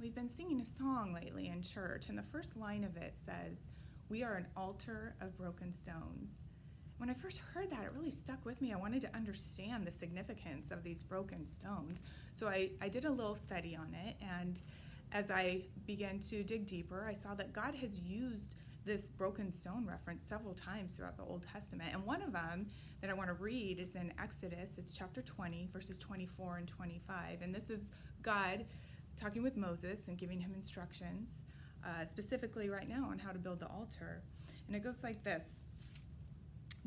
we've been singing a song lately in church, and the first line of it says, "We are an altar of broken stones." When I first heard that, it really stuck with me. I wanted to understand the significance of these broken stones. So I did a little study on it, and as I began to dig deeper, I saw that God has used this broken stone reference several times throughout the Old Testament. And one of them that I want to read is in Exodus. It's chapter 20, verses 24 and 25. And this is God talking with Moses and giving him instructions, specifically right now on how to build the altar. And it goes like this.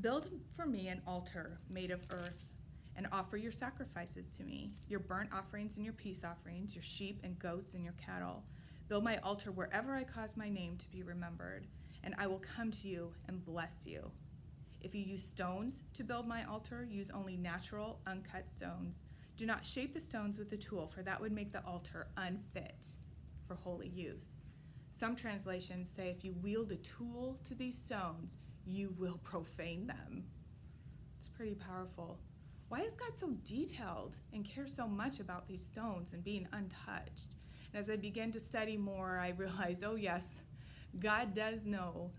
"Build for me an altar made of earth and offer your sacrifices to me, your burnt offerings and your peace offerings, your sheep and goats and your cattle. Build my altar wherever I cause my name to be remembered, and I will come to you and bless you. If you use stones to build my altar, use only natural, uncut stones. Do not shape the stones with a tool, for that would make the altar unfit for holy use." Some translations say if you wield a tool to these stones, you will profane them. It's pretty powerful. Why is God so detailed and cares so much about these stones and being untouched? And as I began to study more, I realized, oh yes, God does know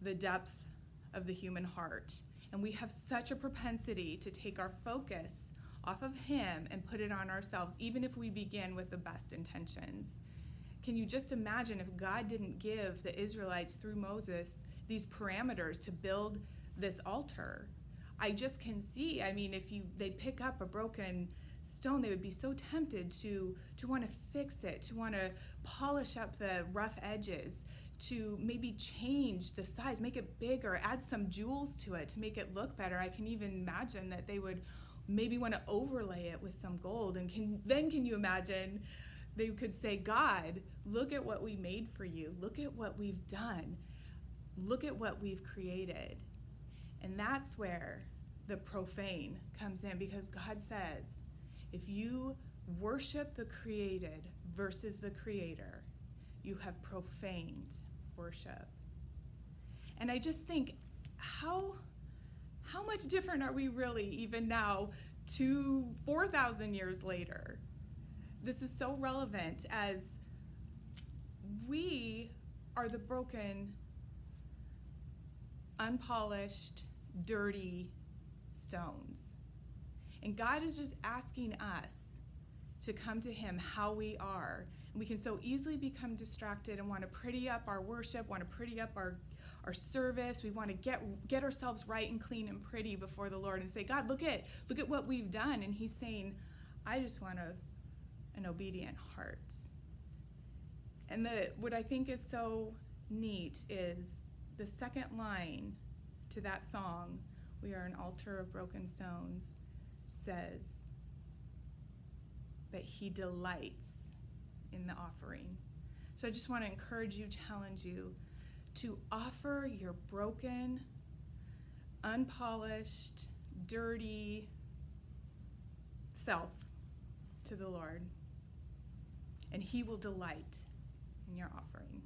the depths of the human heart. And we have such a propensity to take our focus off of Him and put it on ourselves, even if we begin with the best intentions. Can you just imagine if God didn't give the Israelites through Moses these parameters to build this altar? I just can see, if they'd pick up a broken stone, they would be so tempted to want to fix it, to want to polish up the rough edges, to maybe change the size, make it bigger, add some jewels to it to make it look better. I can even imagine that they would maybe want to overlay it with some gold. And can you imagine they could say, "God, look at what we made for you. Look at what we've done. Look at what we've created." And that's where the profane comes in, because God says, if you worship the created versus the creator, you have profaned worship. And I just think, how much different are we really even now, 4,000 years later? This is so relevant as we are the broken, unpolished, dirty stones. And God is just asking us to come to Him how we are. And we can so easily become distracted and want to pretty up our worship, want to pretty up our service. We want to get ourselves right and clean and pretty before the Lord and say, "God, look at what we've done." And He's saying, "I just want an obedient heart." And what I think is so neat is the second line to that song, "We are an altar of broken stones," says, "But He delights in the offering." So I just want to encourage you, challenge you to offer your broken, unpolished, dirty self to the Lord, and He will delight in your offering.